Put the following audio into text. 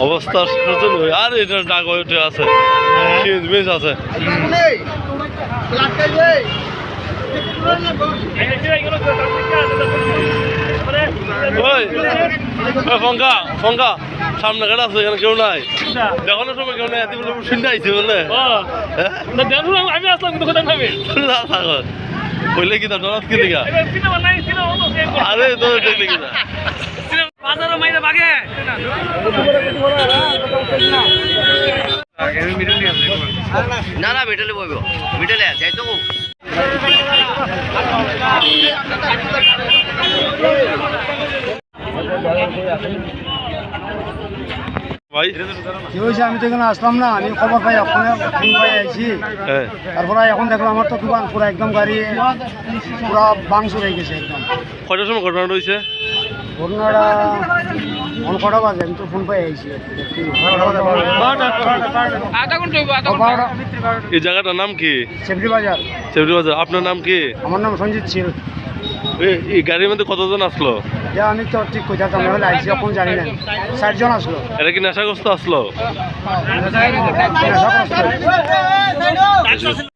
অবস্থা আর এটা ডাক আছে আছে ফঙ্কা ফঙ্কা সামনে কাটা আছে এখানে কেউ নাই দেখানোর সময় কেউ নাই বলে শুনতে আইছে বলে আমি আসলাম কিন্তু কোথায় ভাবি বললে কি তার ডরাত কি দেখা আরে তো দেখলে কি না বাজারে মাইরে বাগে না না মিটালে বইব মিটালে যাই তো ভাই কি হয়েছে আমি তো এখানে আসলাম না আমি খবর পাই ওখানে ফোন পাই আইছি তারপরে এখন দেখলাম আমার তো দোকান পুরো একদম গাড়ি পুরো ভাঙচুর হয়ে গেছে একদম কয়টার সময় ঘটনাটা হয়েছে ঘটনাটা কটা বাজে আমি তো ফোন পাই আইছি এই জায়গাটার নাম কি সেফটি বাজার সেফটি বাজার আপনার নাম কি আমার নাম সঞ্জিত ছিল এই গাড়ির মধ্যে কতজন আসলো যা আমি তো ঠিক কোথাও আমরা আইছি এখন জানি না 60 জন আসলো এটা কি নেশাগ্রস্ত আসলো নেশাগ্রস্ত